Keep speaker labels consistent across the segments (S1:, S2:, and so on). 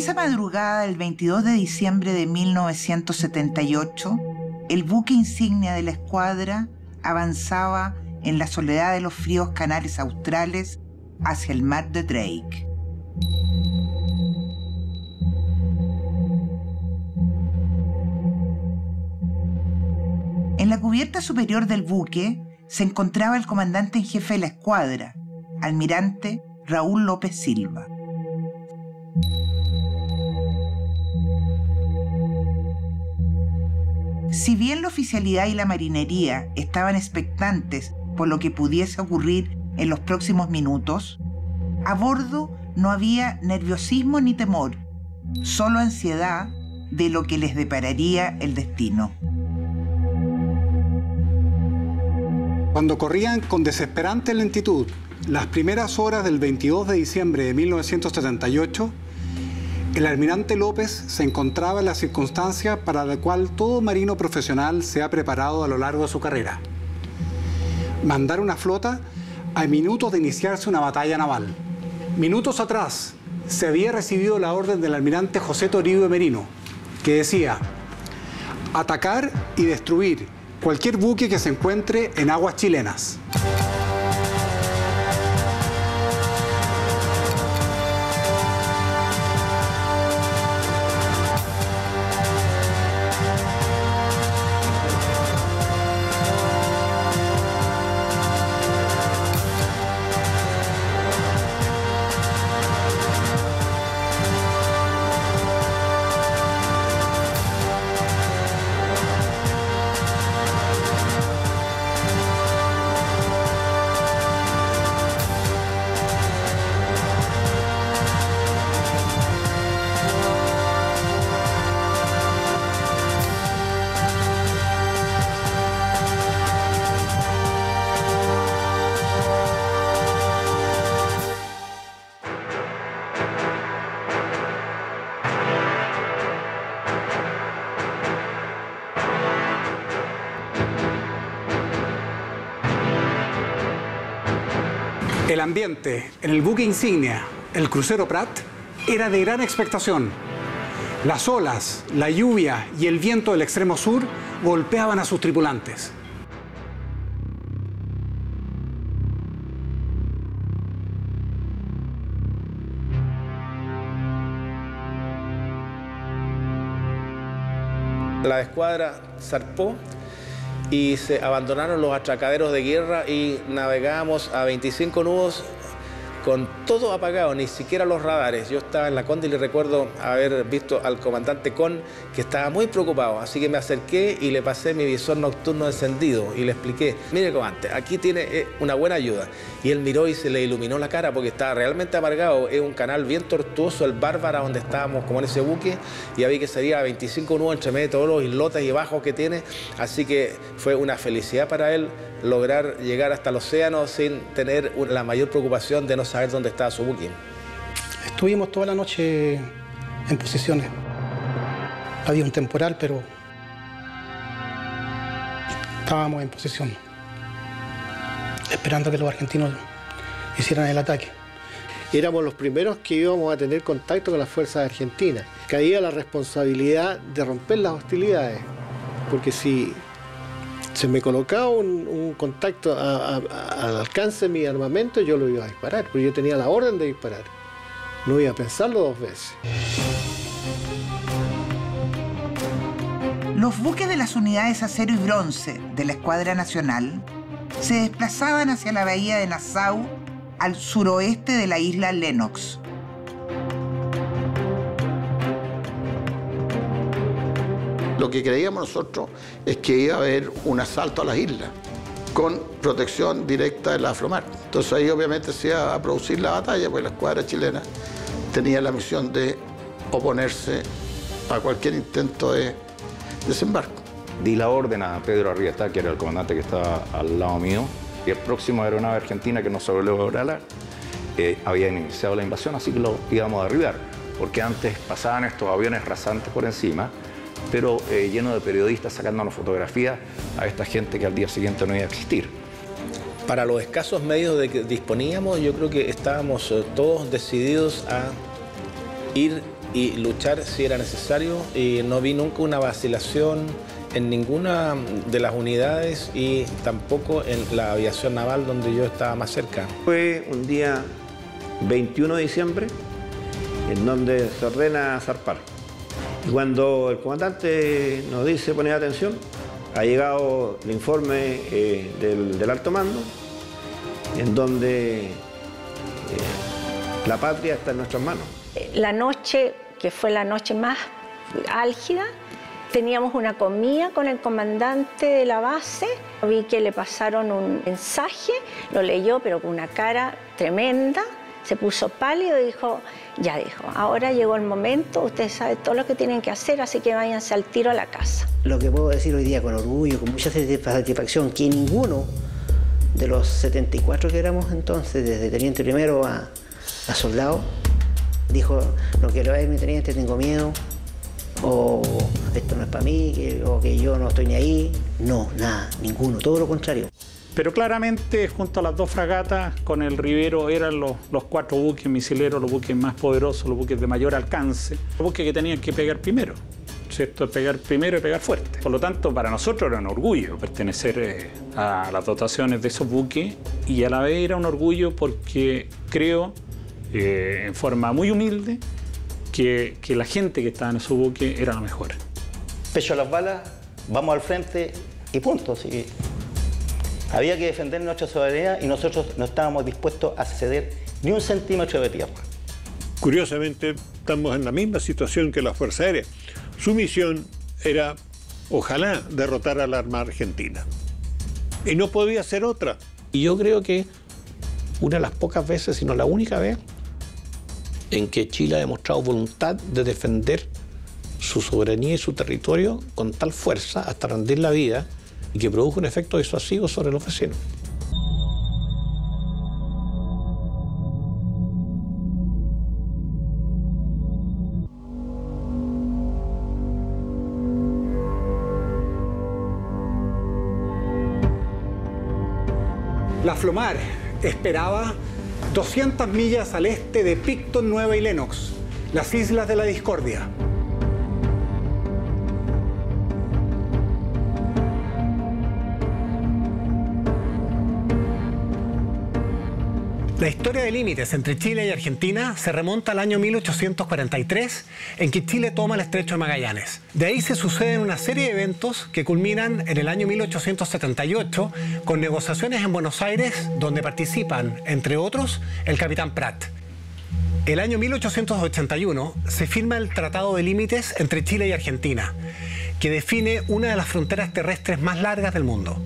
S1: Esa madrugada del 22 de diciembre de 1978, el buque insignia de la escuadra avanzaba en la soledad de los fríos canales australes hacia el mar de Drake. En la cubierta superior del buque se encontraba el comandante en jefe de la escuadra, almirante Raúl López Silva. Si bien la oficialidad y la marinería estaban expectantes por lo que pudiese ocurrir en los próximos minutos, a bordo no había nerviosismo ni temor, solo ansiedad de lo que les depararía el destino.
S2: Cuando corrían con desesperante lentitud las primeras horas del 22 de diciembre de 1978, el almirante López se encontraba en la circunstancia para la cual todo marino profesional se ha preparado a lo largo de su carrera: mandar una flota a minutos de iniciarse una batalla naval. Minutos atrás se había recibido la orden del almirante José Toribio Merino, que decía: atacar y destruir cualquier buque que se encuentre en aguas chilenas. El ambiente en el buque insignia, el crucero Prat, era de gran expectación. Las olas, la lluvia y el viento del extremo sur golpeaban a sus tripulantes.
S3: La escuadra zarpó y se abandonaron los atracaderos de guerra y navegábamos a 25 nudos con todo apagado, ni siquiera los radares. Yo estaba en la Conde y le recuerdo haber visto al comandante Con que estaba muy preocupado, así que me acerqué y le pasé mi visor nocturno encendido y le expliqué: mire, comandante, aquí tiene una buena ayuda. Y él miró y se le iluminó la cara porque estaba realmente amargado. Es un canal bien tortuoso, el Bárbara, donde estábamos como en ese buque, y había que salir a 25 nudos entre medio de todos los islotes y bajos que tiene, así que fue una felicidad para él lograr llegar hasta el océano sin tener la mayor preocupación de no saber dónde estaba su buque.
S4: Estuvimos toda la noche en posiciones. Había un temporal, pero estábamos en posición, esperando que los argentinos hicieran el ataque.
S5: Éramos los primeros que íbamos a tener contacto con las fuerzas argentinas. Caía la responsabilidad de romper las hostilidades, porque si se me colocaba un contacto al alcance de mi armamento, yo lo iba a disparar, porque yo tenía la orden de disparar. No iba a pensarlo dos veces.
S1: Los buques de las unidades acero y bronce de la Escuadra Nacional se desplazaban hacia la bahía de Nassau, al suroeste de la isla Lennox.
S6: Lo que creíamos nosotros es que iba a haber un asalto a las islas con protección directa de la Afromar. Entonces ahí obviamente se iba a producir la batalla, porque la escuadra chilena tenía la misión de oponerse a cualquier intento de desembarco.
S7: Di la orden a Pedro Arrieta, que era el comandante que estaba al lado mío, y el próximo aeronave argentina que no se logró había iniciado la invasión, así que lo íbamos a derribar, porque antes pasaban estos aviones rasantes por encima, pero lleno de periodistas sacándonos fotografías a esta gente que al día siguiente no iba a existir.
S3: Para los escasos medios de que disponíamos, yo creo que estábamos todos decididos a ir y luchar si era necesario, y no vi nunca una vacilación en ninguna de las unidades y tampoco en la aviación naval donde yo estaba más cerca.
S8: Fue un día 21 de diciembre en donde se ordena zarpar. Y cuando el comandante nos dice poner atención, ha llegado el informe del alto mando, en donde la patria está en nuestras manos.
S9: La noche, que fue la noche más álgida, teníamos una comida con el comandante de la base. Vi que le pasaron un mensaje, lo leyó, pero con una cara tremenda. Se puso pálido y dijo, ahora llegó el momento, ustedes saben todo lo que tienen que hacer, así que váyanse al tiro a la casa.
S10: Lo que puedo decir hoy día con orgullo, con mucha satisfacción, que ninguno de los 74 que éramos entonces, desde teniente primero a soldado, dijo, no quiero ver mi teniente, tengo miedo, o esto no es para mí, o que yo no estoy ni ahí. No, nada, ninguno, todo lo contrario.
S11: Pero claramente, junto a las dos fragatas, con el Rivero eran los 4 buques misileros, los buques más poderosos, los buques de mayor alcance, los buques que tenían que pegar primero, ¿cierto? Pegar primero y pegar fuerte. Por lo tanto, para nosotros era un orgullo pertenecer a las dotaciones de esos buques, y a la vez era un orgullo porque creo, en forma muy humilde, que la gente que estaba en esos buques era la mejor.
S12: Pecho a las balas, vamos al frente y punto. ¿Sí? Había que defender nuestra soberanía y nosotros no estábamos dispuestos a ceder ni un centímetro de tierra.
S13: Curiosamente, estamos en la misma situación que la Fuerza Aérea. Su misión era, ojalá, derrotar a la Armada Argentina. Y no podía ser otra.
S14: Y yo creo que una de las pocas veces, si no la única vez, en que Chile ha demostrado voluntad de defender su soberanía y su territorio con tal fuerza hasta rendir la vida, y que produjo un efecto disuasivo sobre los vecinos.
S2: La Flomar esperaba 200 millas al este de Picton, Nueva y Lennox, las Islas de la Discordia. La historia de límites entre Chile y Argentina se remonta al año 1843, en que Chile toma el Estrecho de Magallanes. De ahí se suceden una serie de eventos que culminan en el año 1878 con negociaciones en Buenos Aires, donde participan, entre otros, el capitán Prat. El año 1881 se firma el Tratado de Límites entre Chile y Argentina, que define una de las fronteras terrestres más largas del mundo,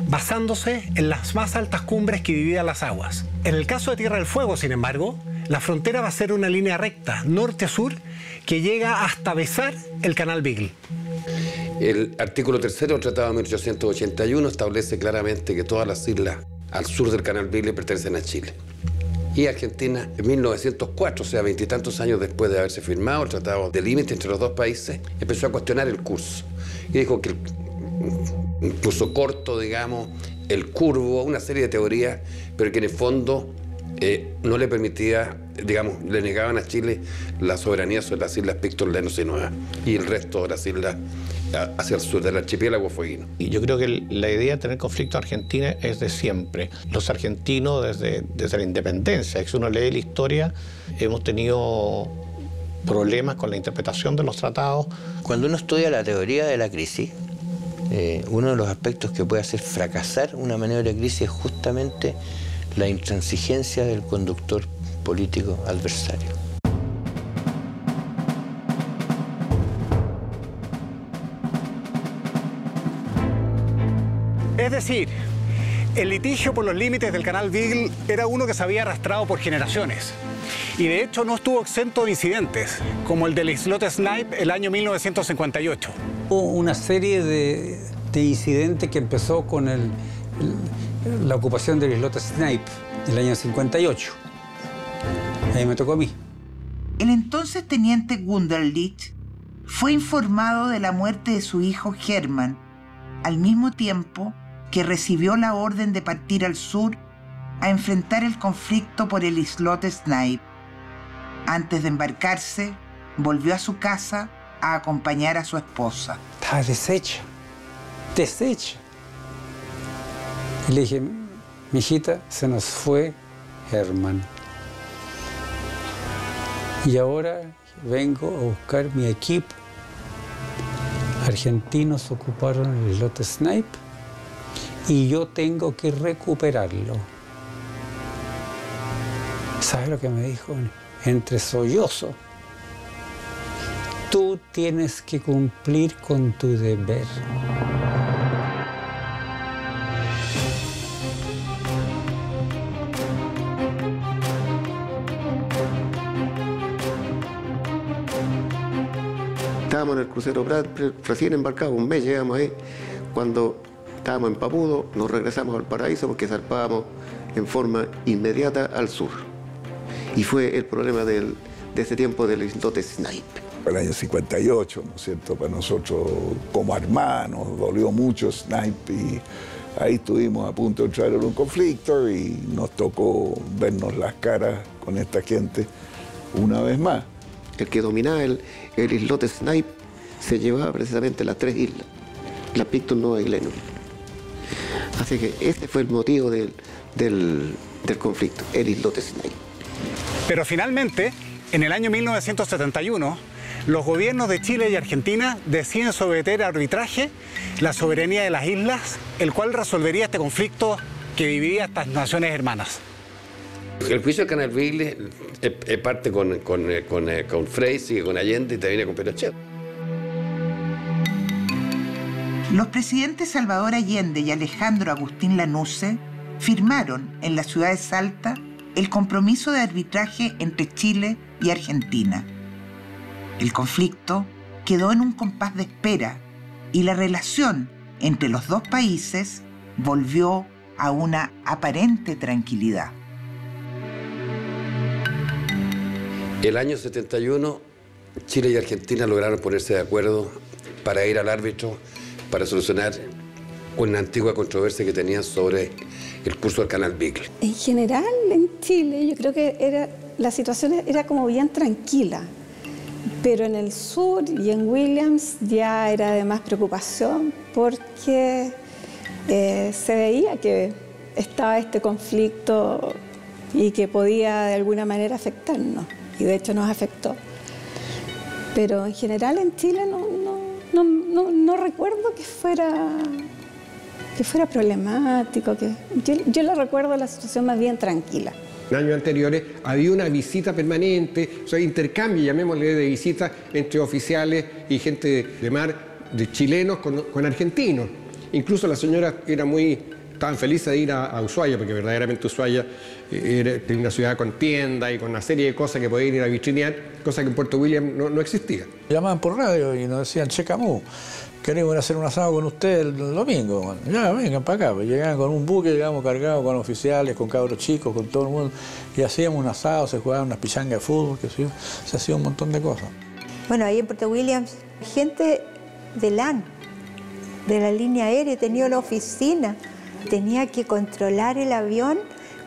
S2: basándose en las más altas cumbres que dividen las aguas. En el caso de Tierra del Fuego, sin embargo, la frontera va a ser una línea recta, norte-sur, que llega hasta besar el Canal Beagle.
S15: El artículo 3 del Tratado de 1881 establece claramente que todas las islas al sur del Canal Beagle pertenecen a Chile. Y Argentina, en 1904, o sea, 20 y tantos años después de haberse firmado el Tratado de Límite entre los dos países, empezó a cuestionar el curso. Y dijo que el curso corto, digamos, el curvo, una serie de teorías, pero que en el fondo no le permitía, digamos, le negaban a Chile la soberanía sobre las islas Picton, Lennox y Nueva, y el resto de las islas hacia el sur del archipiélago fueguino.
S14: Y yo creo que la idea de tener conflicto en Argentina es de siempre. Los argentinos, desde la independencia, si uno lee la historia, hemos tenido problemas con la interpretación de los tratados.
S16: Cuando uno estudia la teoría de la crisis, uno de los aspectos que puede hacer fracasar una maniobra de crisis es justamente la intransigencia del conductor político adversario.
S2: Es decir, el litigio por los límites del Canal Beagle era uno que se había arrastrado por generaciones. Y de hecho no estuvo exento de incidentes, como el del islote Snipe el año 1958.
S17: Hubo una serie de incidentes que empezó con la ocupación del islote Snipe en el año 58. Ahí me tocó a mí.
S1: El entonces teniente Wunderlich fue informado de la muerte de su hijo Hermann, al mismo tiempo que recibió la orden de partir al sur a enfrentar el conflicto por el islote Snipe. Antes de embarcarse, volvió a su casa a acompañar a su esposa.
S17: Estaba deshecha, deshecha. Y le dije, mijita, se nos fue Herman. Y ahora vengo a buscar mi equipo. Argentinos ocuparon el islote Snipe y yo tengo que recuperarlo. ¿Sabes lo que me dijo? Entre sollozo. Tú tienes que cumplir con tu deber.
S5: Estábamos en el crucero Prat, recién embarcados, un mes llegamos ahí. Cuando estábamos en Papudo, nos regresamos al Paraíso porque zarpábamos en forma inmediata al sur. Y fue el problema de ese tiempo del islote Snipe.
S18: El año 58, ¿no es cierto? Para nosotros como hermanos dolió mucho Snipe y ahí estuvimos a punto de entrar en un conflicto y nos tocó vernos las caras con esta gente una vez más.
S5: El que dominaba el islote Snipe se llevaba precisamente las 3 islas, la Picton, Nova y Glenn. Así que este fue el motivo del conflicto, el islote Snipe.
S2: Pero finalmente, en el año 1971, los gobiernos de Chile y Argentina deciden someter a arbitraje la soberanía de las islas, el cual resolvería este conflicto que dividía a estas naciones hermanas.
S15: El juicio del Canal Beagle parte con Frey, sigue con Allende y termina con Pinochet.
S1: Los presidentes Salvador Allende y Alejandro Agustín Lanusse firmaron en la ciudad de Salta el compromiso de arbitraje entre Chile y Argentina. El conflicto quedó en un compás de espera y la relación entre los dos países volvió a una aparente tranquilidad.
S15: El año 71, Chile y Argentina lograron ponerse de acuerdo para ir al árbitro para solucionar una antigua controversia que tenían sobre el curso del Canal Beagle.
S19: En general, en Chile, yo creo que la situación era como bien tranquila, pero en el sur y en Williams ya era de más preocupación porque se veía que estaba este conflicto y que podía de alguna manera afectarnos. Y de hecho nos afectó. Pero en general en Chile no recuerdo que fuera problemático. Yo lo recuerdo la situación más bien tranquila.
S20: En años anteriores había una visita permanente, o sea, intercambio, llamémosle, de visitas entre oficiales y gente de mar, de chilenos con argentinos. Incluso la señora estaban felices de ir a Ushuaia, porque verdaderamente Ushuaia tenía una ciudad con tiendas y con una serie de cosas que podían ir a vitrinear, cosa que en Puerto William no existía.
S21: Llamaban por radio y nos decían, che, Camus, queremos ir a hacer un asado con usted el domingo. Bueno, ya, vengan para acá. Pues llegaban con un buque, llegamos cargados con oficiales, con cabros chicos, con todo el mundo. Y hacíamos un asado, se jugaban unas pichangas de fútbol, se hacía un montón de cosas.
S22: Bueno, ahí en Puerto Williams, gente de LAN, de la línea aérea, tenía la oficina. Tenía que controlar el avión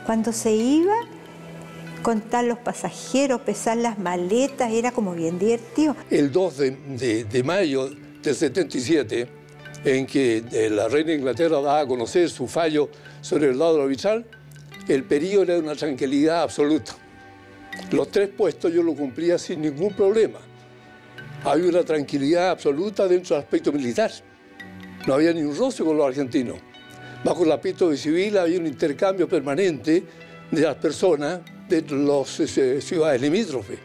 S22: cuando se iba, contar los pasajeros, pesar las maletas, era como bien divertido.
S23: El 2 de mayo del 77, en que la reina de Inglaterra daba a conocer su fallo sobre el laudo arbitral, el periodo era de una tranquilidad absoluta. Los 3 puestos yo lo cumplía sin ningún problema. Había una tranquilidad absoluta dentro del aspecto militar. No había ni un roce con los argentinos. Bajo el aspecto civil había un intercambio permanente de las personas de las ciudades limítrofes.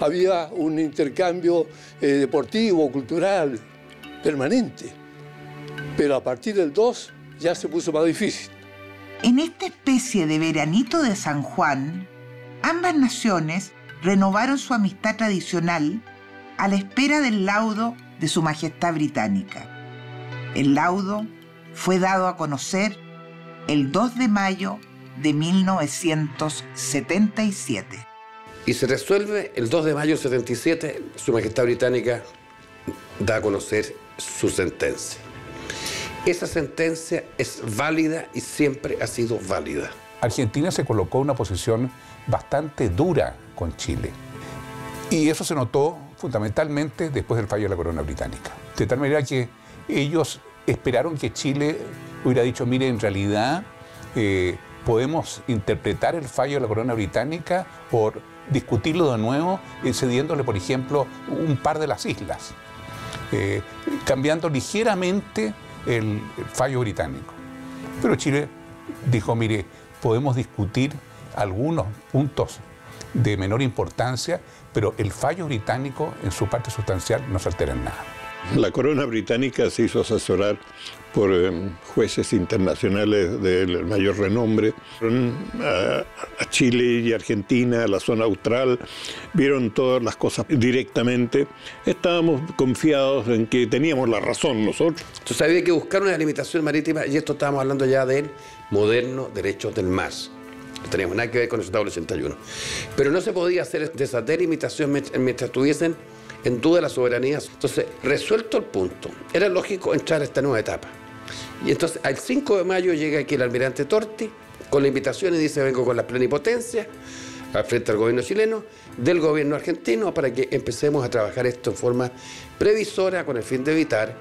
S23: Había un intercambio deportivo, cultural, permanente. Pero a partir del 2 ya se puso más difícil.
S1: En esta especie de veranito de San Juan, ambas naciones renovaron su amistad tradicional a la espera del laudo de Su Majestad Británica. El laudo fue dado a conocer el 2 de mayo de 1977.
S15: Y se resuelve el 2 de mayo del 77, Su Majestad Británica da a conocer su sentencia. Esa sentencia es válida y siempre ha sido válida.
S24: Argentina se colocó en una posición bastante dura con Chile.
S4: Y eso se notó fundamentalmente después del fallo de la corona británica. De tal manera que ellos esperaron que Chile hubiera dicho, mire, en realidad podemos interpretar el fallo de la corona británica por discutirlo de nuevo, cediéndole, por ejemplo, un par de las islas, cambiando ligeramente el fallo británico. Pero Chile dijo, mire, podemos discutir algunos puntos de menor importancia, pero el fallo británico en su parte sustancial no se altera en nada.
S13: La corona británica se hizo asesorar por jueces internacionales del mayor renombre. Fueron a Chile y Argentina, a la zona austral, vieron todas las cosas directamente. Estábamos confiados en que teníamos la razón nosotros.
S15: Entonces había que buscar una delimitación marítima, y esto estábamos hablando ya del moderno derecho del mar. No teníamos nada que ver con el Tratado del 81. Pero no se podía hacer esa delimitación mientras estuviesen en duda las soberanías. Entonces, resuelto el punto, era lógico entrar a esta nueva etapa. Y entonces, el 5 de mayo llega aquí el almirante Torti con la invitación y dice, vengo con la plenipotencia al frente al gobierno chileno, del gobierno argentino, para que empecemos a trabajar esto en forma previsora con el fin de evitar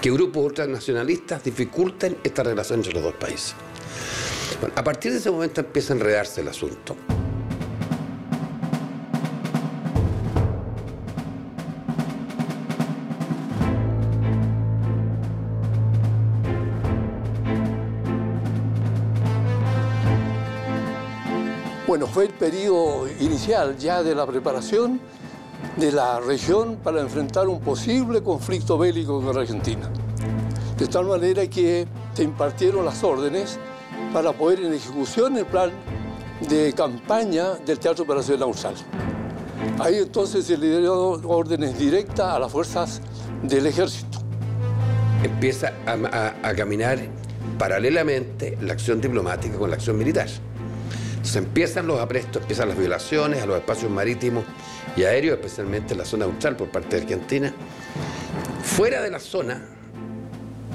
S15: que grupos ultranacionalistas dificulten esta relación entre los dos países. Bueno, a partir de ese momento empieza a enredarse el asunto.
S23: Bueno, fue el periodo inicial ya de la preparación de la región para enfrentar un posible conflicto bélico con Argentina. De tal manera que se impartieron las órdenes para poner en ejecución el plan de campaña del Teatro Operacional Austral. Ahí entonces se le dieron órdenes directas a las fuerzas del ejército.
S15: Empieza a caminar paralelamente la acción diplomática con la acción militar. Entonces empiezan los aprestos, empiezan las violaciones a los espacios marítimos y aéreos, especialmente en la zona austral por parte de Argentina. Fuera de la zona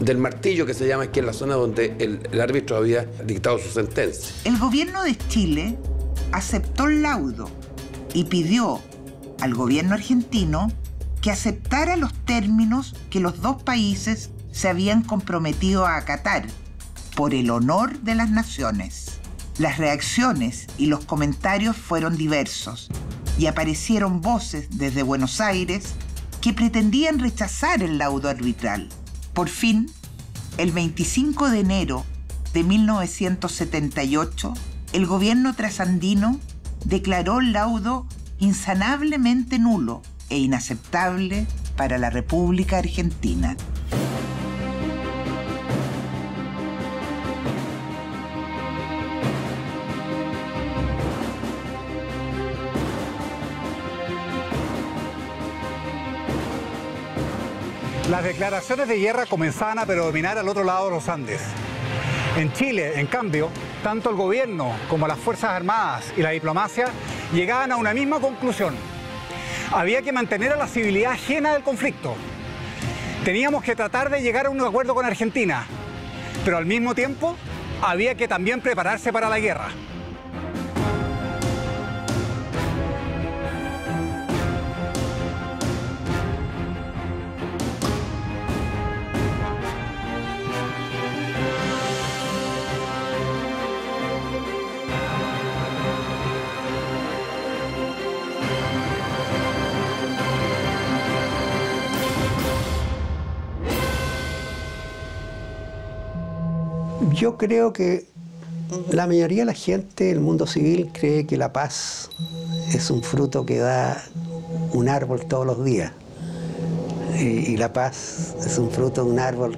S15: del martillo, que se llama, que es la zona donde el árbitro había dictado su sentencia.
S1: El gobierno de Chile aceptó el laudo y pidió al gobierno argentino que aceptara los términos que los dos países se habían comprometido a acatar por el honor de las naciones. Las reacciones y los comentarios fueron diversos y aparecieron voces desde Buenos Aires que pretendían rechazar el laudo arbitral. Por fin, el 25 de enero de 1978, el gobierno trasandino declaró el laudo insanablemente nulo e inaceptable para la República Argentina.
S6: Las declaraciones de guerra comenzaban a predominar al otro lado de los Andes. En Chile, en cambio, tanto el gobierno como las Fuerzas Armadas y la diplomacia llegaban a una misma conclusión. Había que mantener a la civilidad ajena del conflicto. Teníamos que tratar de llegar a un acuerdo con Argentina, pero al mismo tiempo había que también prepararse para la guerra.
S20: Yo creo que la mayoría de la gente del mundo civil cree que la paz es un fruto que da un árbol todos los días. Y la paz es un fruto de un árbol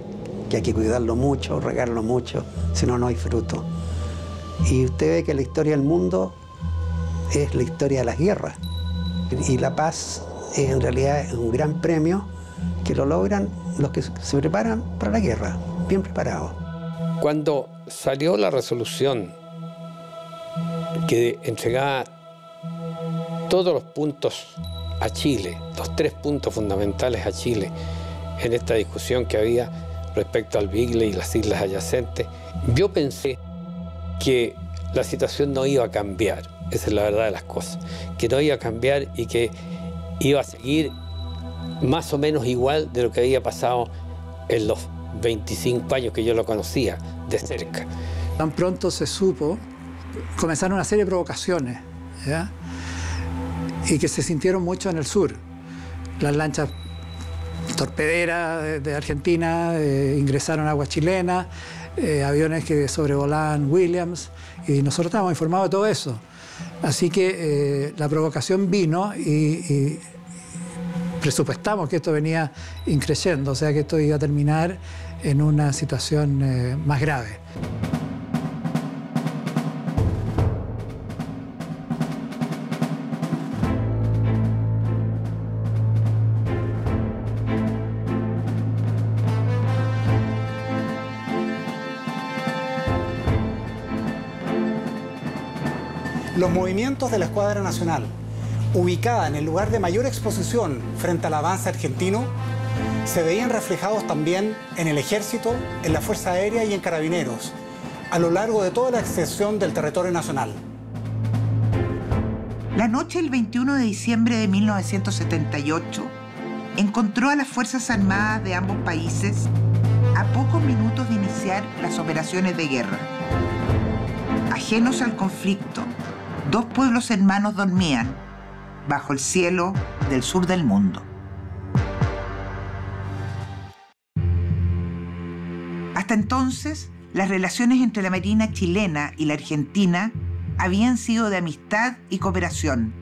S20: que hay que cuidarlo mucho, regarlo mucho, si no, no hay fruto. Y usted ve que la historia del mundo es la historia de las guerras. Y la paz es, en realidad, es un gran premio que lo logran los que se preparan para la guerra, bien preparados.
S14: Cuando salió la resolución que entregaba todos los puntos a Chile, los 3 puntos fundamentales a Chile en esta discusión que había respecto al Bigle y las islas adyacentes, yo pensé que la situación no iba a cambiar.
S3: Esa es la verdad de las cosas. Que no iba a cambiar y que iba a seguir más o menos igual de lo que había pasado en los 25 años que yo lo conocía de cerca.
S7: Tan pronto se supo, comenzaron una serie de provocaciones, ¿ya? Y que se sintieron mucho en el sur. Las lanchas torpederas de Argentina ingresaron a aguas chilenas, aviones que sobrevolaban Williams, y nosotros estábamos informados de todo eso. Así que la provocación vino y presupuestamos que esto venía increciendo, o sea que esto iba a terminar en una situación más grave.
S2: Los movimientos de la Escuadra Nacional, ubicada en el lugar de mayor exposición frente al avance argentino, se veían reflejados también en el Ejército, en la Fuerza Aérea y en Carabineros, a lo largo de toda la extensión del territorio nacional.
S1: La noche del 21 de diciembre de 1978 encontró a las Fuerzas Armadas de ambos países a pocos minutos de iniciar las operaciones de guerra. Ajenos al conflicto, dos pueblos hermanos dormían bajo el cielo del sur del mundo. Hasta entonces, las relaciones entre la Marina chilena y la Argentina habían sido de amistad y cooperación,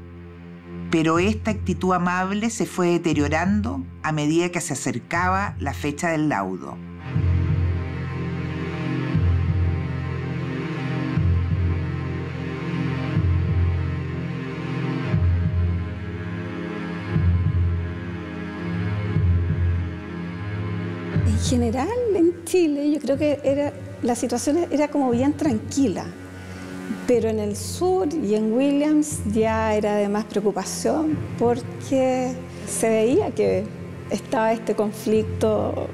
S1: pero esta actitud amable se fue deteriorando a medida que se acercaba la fecha del laudo.
S19: En general, en Chile, yo creo que la situación era como bien tranquila, pero en el sur y en Williams ya era de más preocupación porque se veía que estaba este conflicto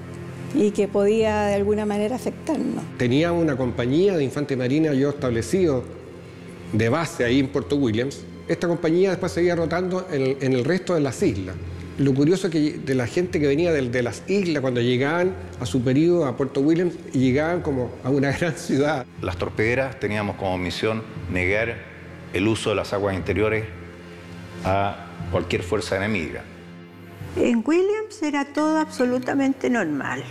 S19: y que podía de alguna manera afectarnos.
S20: Teníamos una compañía de infantes marina yo establecido de base ahí en Puerto Williams. Esta compañía después seguía rotando en el resto de las islas. Lo curioso es que de la gente que venía de las islas, cuando llegaban a su periodo a Puerto Williams, llegaban como a una gran ciudad.
S8: Las torpederas teníamos como misión negar el uso de las aguas interiores a cualquier fuerza enemiga.
S22: En Williams era todo absolutamente normal.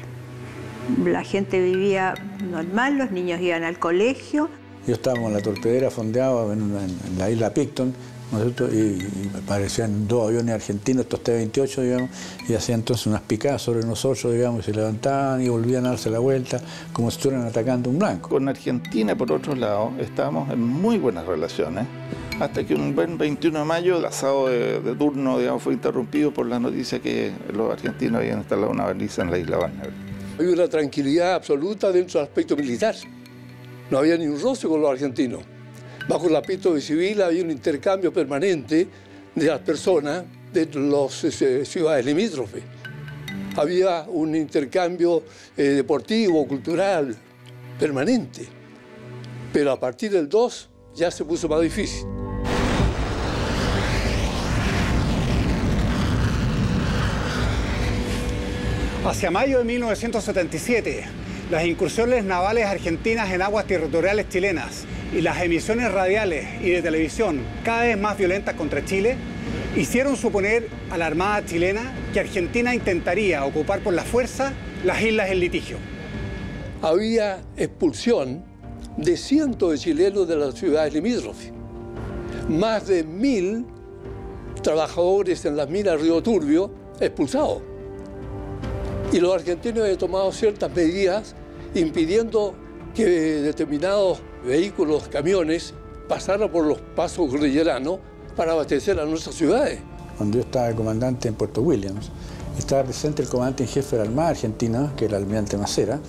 S22: La gente vivía normal, los niños iban al colegio.
S21: Yo estábamos en la torpedera fondeado en la isla Picton, ¿no es cierto? Y aparecían dos aviones argentinos, estos T-28, digamos, y hacían entonces unas picadas sobre nosotros, digamos, y se levantaban y volvían a darse la vuelta como si estuvieran atacando un blanco.
S24: Con Argentina, por otro lado, estábamos en muy buenas relaciones, hasta que un buen 21 de mayo el asado de turno, digamos, fue interrumpido por la noticia que los argentinos habían instalado una baliza en la isla Barneveld.
S23: Había una tranquilidad absoluta dentro del aspecto militar. No había ni un roce con los argentinos. Bajo el aspecto civil había un intercambio permanente de las personas de las ciudades limítrofes. Había un intercambio deportivo, cultural, permanente. Pero a partir del 2 ya se puso más difícil.
S2: Hacia mayo de 1977, las incursiones navales argentinas en aguas territoriales chilenas y las emisiones radiales y de televisión cada vez más violentas contra Chile hicieron suponer a la Armada chilena que Argentina intentaría ocupar por la fuerza las islas en litigio.
S23: Había expulsión de cientos de chilenos de las ciudades limítrofes. Más de 1000 trabajadores en las minas Río Turbio expulsados. Y los argentinos habían tomado ciertas medidas impidiendo que determinados vehículos, camiones, pasaran por los pasos cordilleranos para abastecer a nuestras ciudades.
S21: Cuando yo estaba de comandante en Puerto Williams, estaba presente el comandante en jefe de la Armada Argentina, que era el almirante Macera,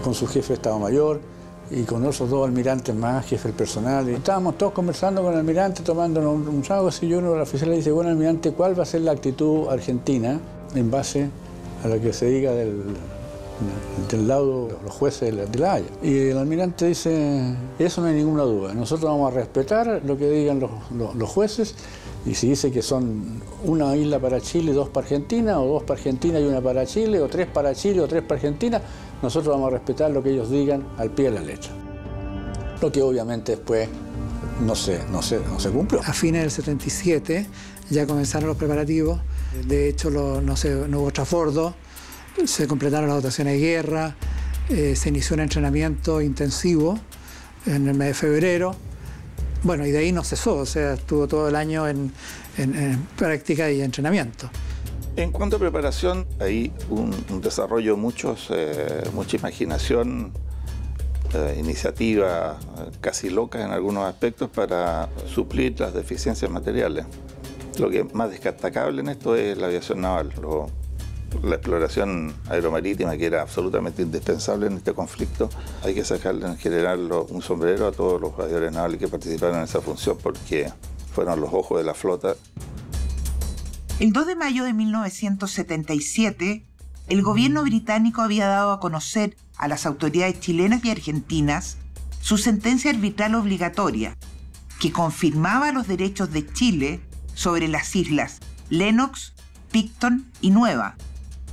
S21: con su jefe de Estado Mayor y con otros dos almirantes más, jefe del personal. Y estábamos todos conversando con el almirante, tomándonos un trago, así, y uno de los oficiales dice, bueno, almirante, ¿cuál va a ser la actitud argentina en base a lo que se diga del del lado de los jueces de la Haya. Y el almirante dice, eso no hay ninguna duda, nosotros vamos a respetar lo que digan los jueces, y si dice que son una isla para Chile y 2 para Argentina, o 2 para Argentina y 1 para Chile, o 3 para Chile o 3 para Argentina, nosotros vamos a respetar lo que ellos digan al pie de la letra. Lo que obviamente después no se cumplió.
S7: A fines del 77 ya comenzaron los preparativos, de hecho no hubo trasbordo, se completaron las dotaciones de guerra, se inició un entrenamiento intensivo en el mes de febrero. Bueno, y de ahí no cesó, o sea, estuvo todo el año en práctica y entrenamiento.
S24: En cuanto a preparación, hay un desarrollo, mucha imaginación, iniciativa casi locas en algunos aspectos para suplir las deficiencias materiales. Lo que más destacable en esto es la aviación naval, la exploración aeromarítima, que era absolutamente indispensable en este conflicto. Hay que sacarle en general un sombrero a todos los aviadores navales que participaron en esa función, porque fueron los ojos de la flota.
S1: El 2 de mayo de 1977, el gobierno británico había dado a conocer a las autoridades chilenas y argentinas su sentencia arbitral obligatoria, que confirmaba los derechos de Chile sobre las islas Lennox, Picton y Nueva,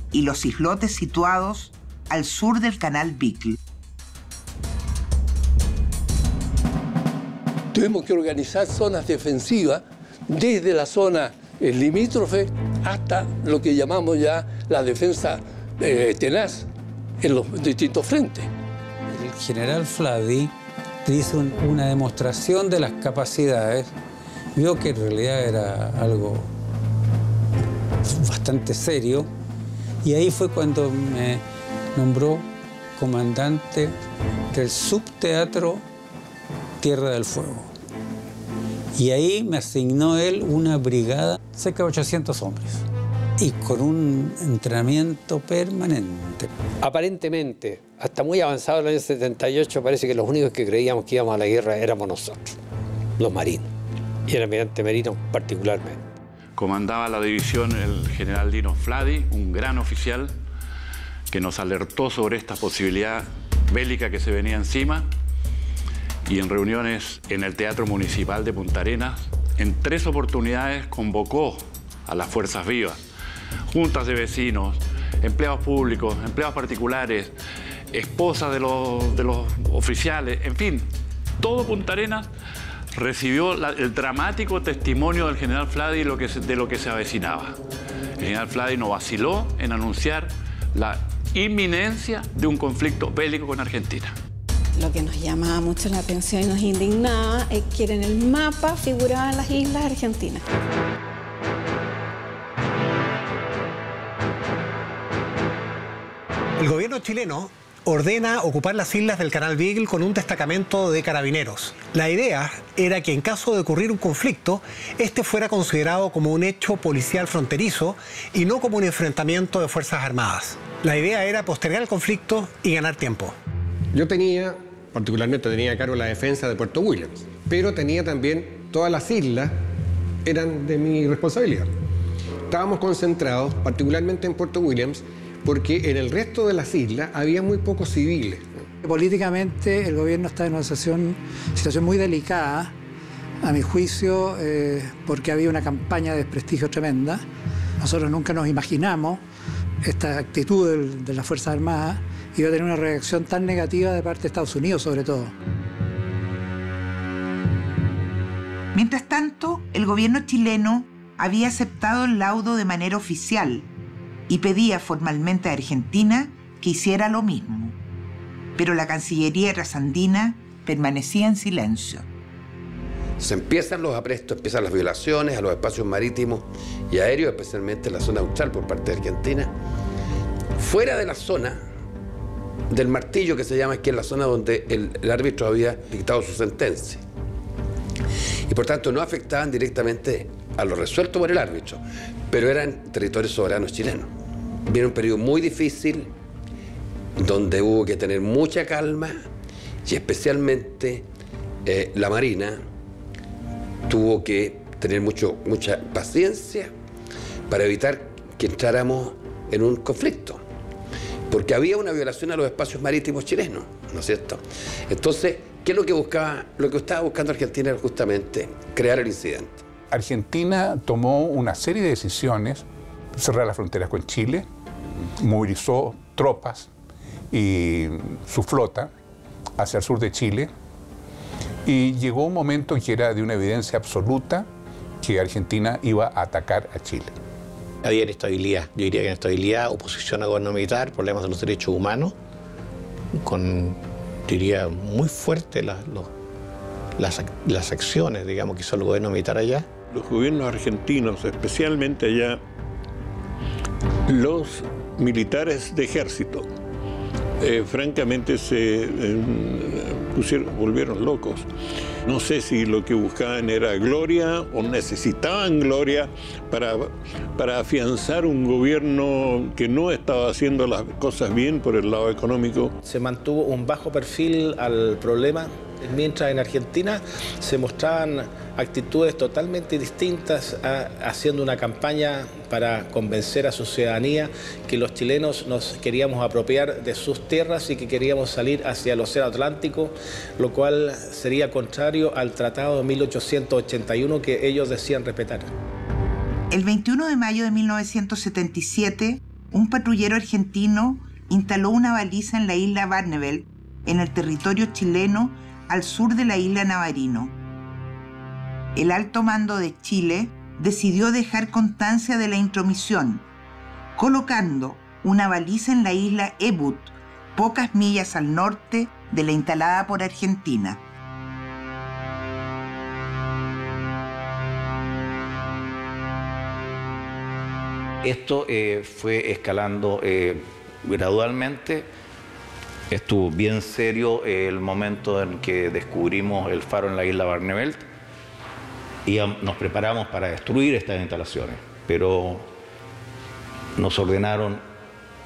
S1: y los islotes situados al sur del canal Beagle.
S23: Tuvimos que organizar zonas defensivas desde la zona limítrofe hasta lo que llamamos ya la defensa tenaz en los distintos frentes.
S17: El general Flady hizo una demostración de las capacidades, vio que en realidad era algo bastante serio, y ahí fue cuando me nombró comandante del subteatro Tierra del Fuego. Y ahí me asignó él una brigada, cerca de 800 hombres, y con un entrenamiento permanente.
S3: Aparentemente, hasta muy avanzado el año 78, parece que los únicos que creíamos que íbamos a la guerra éramos nosotros, los marinos, y el almirante Merino particularmente.
S9: Comandaba la división el general Dino Flady, un gran oficial que nos alertó sobre esta posibilidad bélica que se venía encima, y en reuniones en el Teatro Municipal de Punta Arenas, en 3 oportunidades convocó a las fuerzas vivas, juntas de vecinos, empleados públicos, empleados particulares, esposas de los oficiales, en fin, todo Punta Arenas recibió el dramático testimonio del general Flady de lo que se avecinaba. El general Flady no vaciló en anunciar la inminencia de un conflicto bélico con Argentina.
S19: Lo que nos llamaba mucho la atención y nos indignaba es que en el mapa figuraban las islas argentinas.
S6: El gobierno chileno ordena ocupar las islas del Canal Beagle con un destacamento de carabineros. La idea era que en caso de ocurrir un conflicto, este fuera considerado como un hecho policial fronterizo y no como un enfrentamiento de fuerzas armadas. La idea era postergar el conflicto y ganar tiempo.
S20: Yo particularmente tenía a cargo la defensa de Puerto Williams, pero tenía también todas las islas, eran de mi responsabilidad. Estábamos concentrados particularmente en Puerto Williams, porque en el resto de las islas había muy pocos civiles.
S7: Políticamente el gobierno está en una situación muy delicada, a mi juicio, porque había una campaña de desprestigio tremenda. Nosotros nunca nos imaginamos esta actitud de las Fuerzas Armadas iba a tener una reacción tan negativa de parte de Estados Unidos, sobre todo.
S1: Mientras tanto, el gobierno chileno había aceptado el laudo de manera oficial y pedía formalmente a Argentina que hiciera lo mismo. Pero la Cancillería trasandina permanecía en silencio.
S15: Se empiezan los aprestos, empiezan las violaciones a los espacios marítimos y aéreos, especialmente en la zona austral por parte de Argentina. Fuera de la zona del martillo, que se llama, que es la zona donde el árbitro había dictado su sentencia. Y por tanto no afectaban directamente a lo resuelto por el árbitro, pero eran territorios soberanos chilenos. Viene un periodo muy difícil, donde hubo que tener mucha calma, y especialmente la Marina tuvo que tener mucha paciencia para evitar que entráramos en un conflicto. porque había una violación a los espacios marítimos chilenos, ¿no es cierto? Entonces, ¿qué es lo que buscaba? Lo que estaba buscando Argentina era justamente crear el incidente.
S4: Argentina tomó una serie de decisiones, cerrar las fronteras con Chile, movilizó tropas y su flota hacia el sur de Chile, y llegó un momento en que era de una evidencia absoluta que Argentina iba a atacar a Chile.
S14: Había inestabilidad, yo diría que inestabilidad, oposición al gobierno militar, problemas de los derechos humanos, con, diría, muy fuertes las acciones, digamos, que hizo el gobierno militar allá.
S13: Los gobiernos argentinos, especialmente allá, los militares de ejército, francamente se volvieron locos. No sé si lo que buscaban era gloria o necesitaban gloria para afianzar un gobierno que no estaba haciendo las cosas bien por el lado económico.
S10: Se mantuvo un bajo perfil al problema, mientras en Argentina se mostraban actitudes totalmente distintas, haciendo una campaña para convencer a su ciudadanía que los chilenos nos queríamos apropiar de sus tierras y que queríamos salir hacia el Océano Atlántico, lo cual sería contrario al Tratado de 1881 que ellos decían respetar.
S1: El 21 de mayo de 1977, un patrullero argentino instaló una baliza en la isla Barneveld, en el territorio chileno al sur de la isla Navarino. El alto mando de Chile decidió dejar constancia de la intromisión, colocando una baliza en la isla Ebut, pocas millas al norte de la instalada por Argentina.
S8: Esto fue escalando gradualmente. Estuvo bien serio el momento en que descubrimos el faro en la isla Barneveld y nos preparamos para destruir estas instalaciones, pero nos ordenaron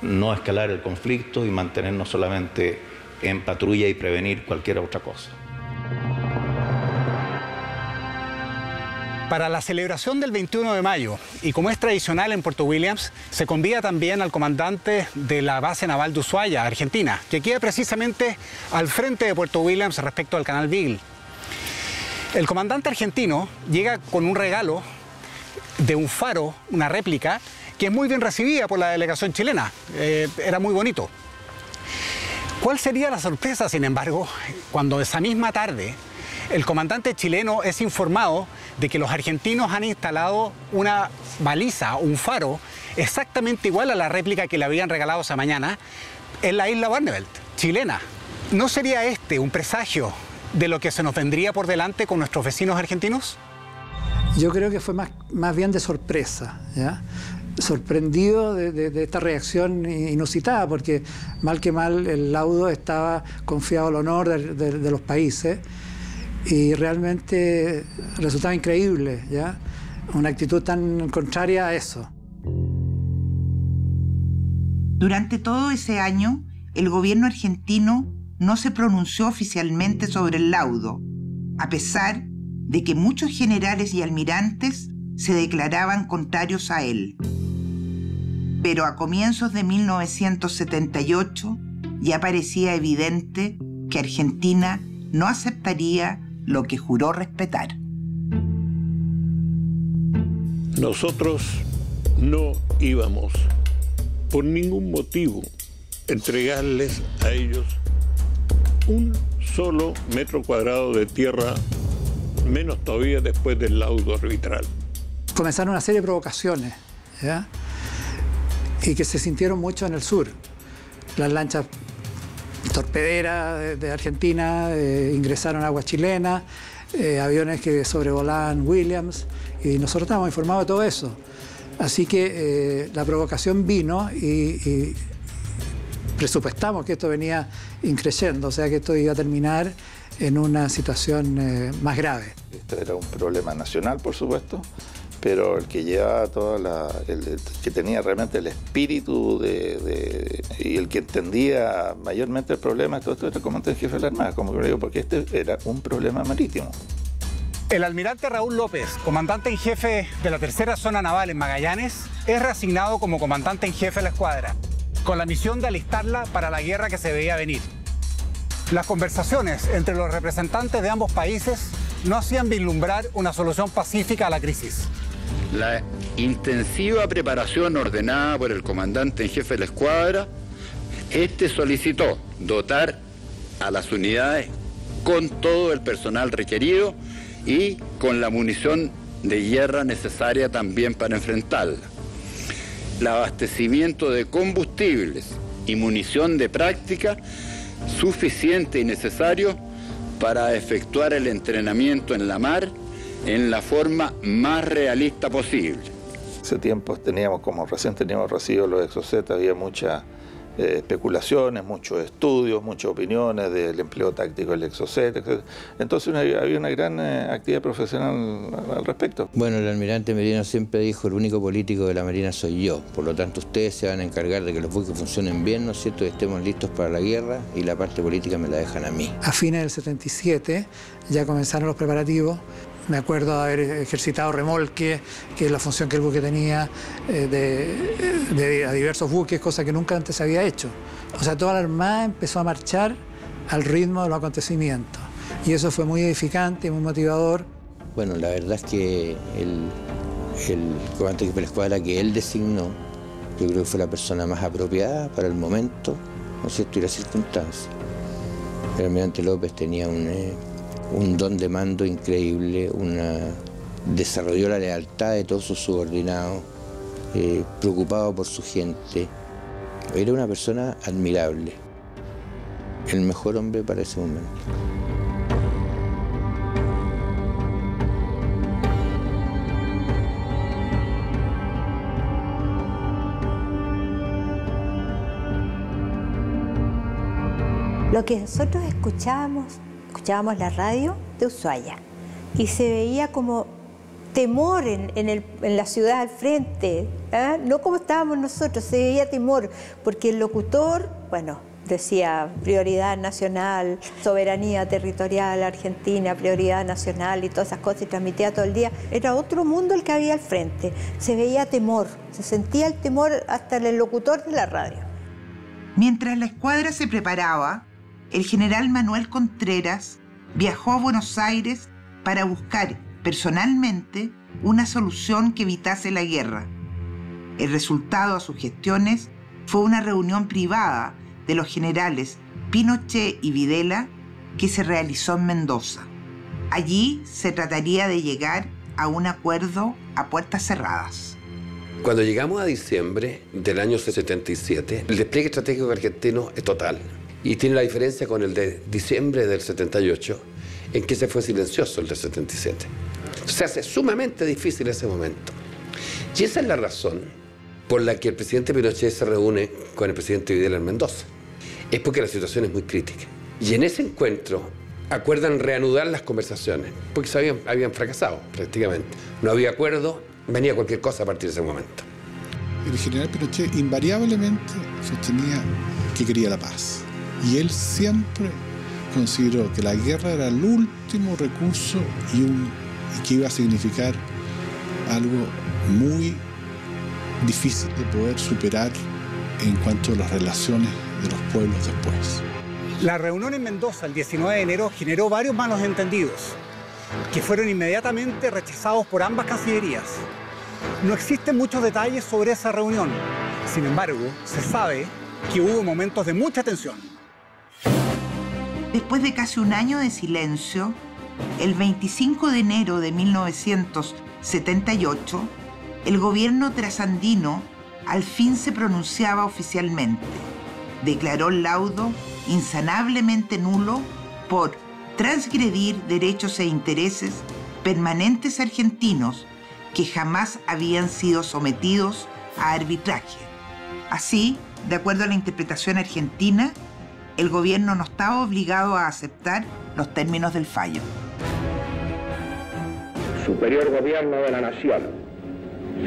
S8: no escalar el conflicto y mantenernos solamente en patrulla y prevenir cualquier otra cosa.
S6: Para la celebración del 21 de mayo, y como es tradicional en Puerto Williams, se convida también al comandante de la base naval de Ushuaia, Argentina, que queda precisamente al frente de Puerto Williams respecto al canal Beagle. El comandante argentino llega con un regalo de un faro, una réplica, que es muy bien recibida por la delegación chilena. Era muy bonito. ¿Cuál sería la sorpresa, sin embargo, cuando esa misma tarde el comandante chileno es informado de que los argentinos han instalado una baliza, un faro, exactamente igual a la réplica que le habían regalado esa mañana en la isla Barneveld, chilena? ¿No sería este un presagio de lo que se nos vendría por delante con nuestros vecinos argentinos?
S7: Yo creo que fue más bien de sorpresa, ¿ya? Sorprendido de esta reacción inusitada, porque mal que mal el laudo estaba confiado al honor de los países, y realmente resultaba increíble, ¿ya? Una actitud tan contraria a eso.
S1: Durante todo ese año, el gobierno argentino no se pronunció oficialmente sobre el laudo, a pesar de que muchos generales y almirantes se declaraban contrarios a él. Pero a comienzos de 1978 ya parecía evidente que Argentina no aceptaría lo que juró respetar.
S13: Nosotros no íbamos por ningún motivo entregarles a ellos un solo metro cuadrado de tierra, menos todavía después del laudo arbitral.
S7: Comenzaron una serie de provocaciones, ¿ya? Y que se sintieron mucho en el sur. Las lanchas torpederas de Argentina ingresaron a aguas chilenas, aviones que sobrevolaban Williams, y nosotros estábamos informados de todo eso. Así que la provocación vino y presupuestamos que esto venía increciendo, o sea que esto iba a terminar en una situación más grave.
S24: Esto era un problema nacional, por supuesto, pero el que llevaba el que tenía realmente el espíritu y el que entendía mayormente el problema de todo esto era el comandante en jefe de la Armada, como digo, porque este era un problema marítimo.
S6: El almirante Raúl López, comandante en jefe de la tercera zona naval en Magallanes, es reasignado como comandante en jefe de la escuadra. con la misión de alistarla para la guerra que se veía venir. Las conversaciones entre los representantes de ambos países no hacían vislumbrar una solución pacífica a la crisis.
S11: La intensiva preparación ordenada por el comandante en jefe de la escuadra, solicitó dotar a las unidades con todo el personal requerido y con la munición de guerra necesaria también para enfrentarla. El abastecimiento de combustibles y munición de práctica suficiente y necesario para efectuar el entrenamiento en la mar en la forma más realista posible.
S24: Hace tiempo recién teníamos recibido los Exocet, había muchas especulaciones, muchos estudios, muchas opiniones del empleo táctico del Exocet, etc. Entonces había una gran actividad profesional al respecto.
S12: Bueno, el almirante Merino siempre dijo: el único político de la Marina soy yo, por lo tanto ustedes se van a encargar de que los buques funcionen bien, ¿no es cierto?, y estemos listos para la guerra, y la parte política me la dejan a mí.
S7: A fines del 77 ya comenzaron los preparativos. Me acuerdo de haber ejercitado remolque, que es la función que el buque tenía, a diversos buques, cosa que nunca antes se había hecho. O sea, toda la Armada empezó a marchar al ritmo de los acontecimientos. Y eso fue muy edificante y muy motivador.
S12: Bueno, la verdad es que el comandante de la escuadra que él designó, yo creo que fue la persona más apropiada para el momento, ¿no es cierto?, y las circunstancias. El almirante López tenía un don de mando increíble, desarrolló la lealtad de todos sus subordinados, preocupado por su gente. Era una persona admirable, el mejor hombre para ese momento.
S22: Lo que nosotros escuchábamos la radio de Ushuaia y se veía como temor en la ciudad al frente, ¿eh? No como estábamos nosotros, se veía temor, porque el locutor, bueno, decía prioridad nacional, soberanía territorial argentina, prioridad nacional y todas esas cosas, y transmitía todo el día. Era otro mundo el que había al frente, se veía temor, se sentía el temor hasta en el locutor de la radio.
S1: Mientras la escuadra se preparaba, el general Manuel Contreras viajó a Buenos Aires para buscar personalmente una solución que evitase la guerra. El resultado a sus gestiones fue una reunión privada de los generales Pinochet y Videla que se realizó en Mendoza. Allí se trataría de llegar a un acuerdo a puertas cerradas.
S15: Cuando llegamos a diciembre del año 77, el despliegue estratégico argentino es total. Y tiene la diferencia con el de diciembre del 78, en que se fue silencioso el del 77. Se hace sumamente difícil ese momento. Y esa es la razón por la que el presidente Pinochet se reúne con el presidente Videla en Mendoza. Es porque la situación es muy crítica. Y en ese encuentro acuerdan reanudar las conversaciones, porque habían fracasado prácticamente. No había acuerdo, venía cualquier cosa a partir de ese momento.
S16: El general Pinochet invariablemente sostenía que quería la paz. Y él siempre consideró que la guerra era el último recurso y que iba a significar algo muy difícil de poder superar en cuanto a las relaciones de los pueblos después.
S6: La reunión en Mendoza el 19 de enero generó varios malos entendidos, que fueron inmediatamente rechazados por ambas cancillerías. No existen muchos detalles sobre esa reunión. Sin embargo, se sabe que hubo momentos de mucha tensión.
S1: Después de casi un año de silencio, el 25 de enero de 1978, el gobierno trasandino al fin se pronunciaba oficialmente. Declaró el laudo insanablemente nulo por transgredir derechos e intereses permanentes argentinos que jamás habían sido sometidos a arbitraje. Así, de acuerdo a la interpretación argentina, el gobierno no estaba obligado a aceptar los términos del fallo.
S18: Superior Gobierno de la Nación,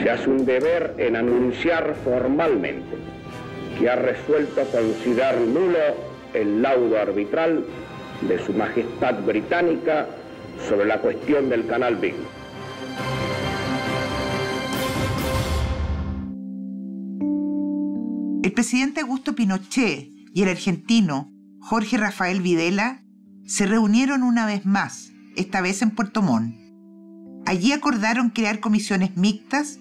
S18: se hace un deber en anunciar formalmente que ha resuelto considerar nulo el laudo arbitral de Su Majestad Británica sobre la cuestión del Canal Beagle.
S1: El presidente Augusto Pinochet y el argentino Jorge Rafael Videla se reunieron una vez más, esta vez en Puerto Montt. Allí acordaron crear comisiones mixtas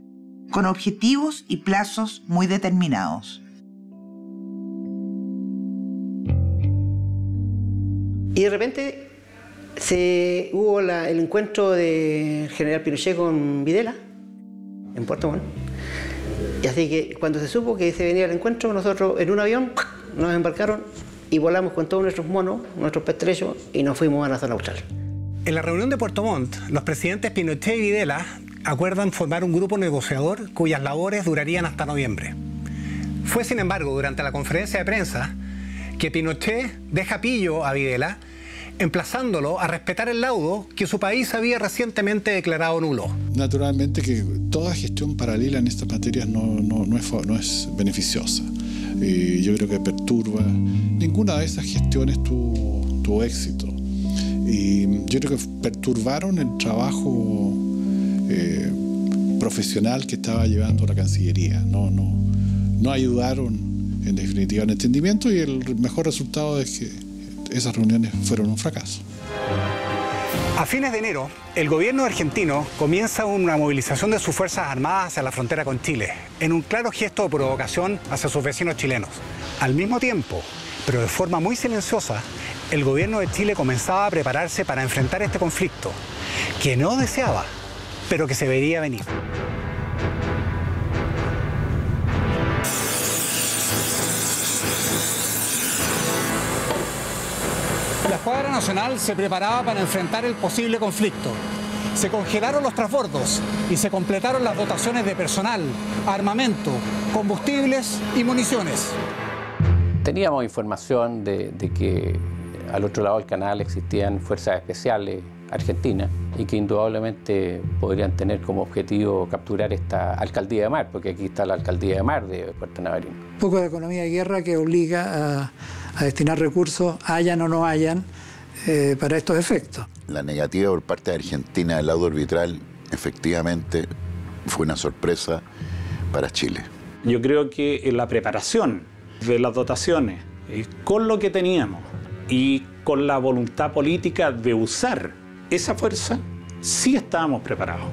S1: con objetivos y plazos muy determinados.
S2: Y de repente hubo el encuentro del general Pinochet con Videla en Puerto Montt. Y así que cuando se supo que se venía el encuentro, nosotros en un avión nos embarcaron y volamos con todos nuestros monos, nuestros pestrellos, y nos fuimos a la zona austral.
S6: En la reunión de Puerto Montt, los presidentes Pinochet y Videla acuerdan formar un grupo negociador cuyas labores durarían hasta noviembre. Fue, sin embargo, durante la conferencia de prensa que Pinochet deja pillo a Videla, emplazándolo a respetar el laudo que su país había recientemente declarado nulo.
S16: Naturalmente que toda gestión paralela en estas materias no es beneficiosa. Yo creo que perturba. Ninguna de esas gestiones tuvo éxito. Y yo creo que perturbaron el trabajo profesional que estaba llevando la Cancillería. No ayudaron en definitiva al entendimiento, y el mejor resultado es que esas reuniones fueron un fracaso.
S6: A fines de enero, el gobierno argentino comienza una movilización de sus Fuerzas Armadas hacia la frontera con Chile, en un claro gesto de provocación hacia sus vecinos chilenos. Al mismo tiempo, pero de forma muy silenciosa, el gobierno de Chile comenzaba a prepararse para enfrentar este conflicto, que no deseaba, pero que se vería venir. La Escuadra Nacional se preparaba para enfrentar el posible conflicto. Se congelaron los transbordos y se completaron las dotaciones de personal, armamento, combustibles y municiones.
S5: Teníamos información de que al otro lado del canal existían fuerzas especiales argentinas y que indudablemente podrían tener como objetivo capturar esta alcaldía de mar, porque aquí está la alcaldía de mar de Puerto Navarino.
S7: Un poco de economía de guerra que obliga a destinar recursos, hayan o no hayan, para estos efectos.
S21: La negativa por parte de Argentina del laudo arbitral efectivamente fue una sorpresa para Chile.
S23: Yo creo que en la preparación de las dotaciones, con lo que teníamos y con la voluntad política de usar esa fuerza, sí estábamos preparados.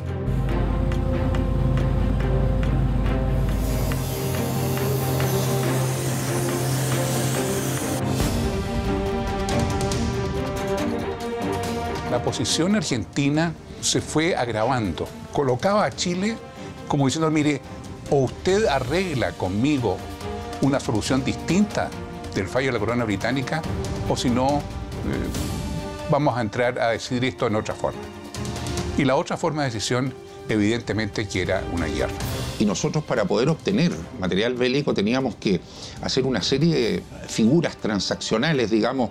S4: La posición argentina se fue agravando. Colocaba a Chile como diciendo, mire, o usted arregla conmigo una solución distinta del fallo de la corona británica, o si no, vamos a entrar a decidir esto en otra forma. Y la otra forma de decisión, evidentemente, que era una guerra.
S25: Y nosotros, para poder obtener material bélico, teníamos que hacer una serie de figuras transaccionales, digamos,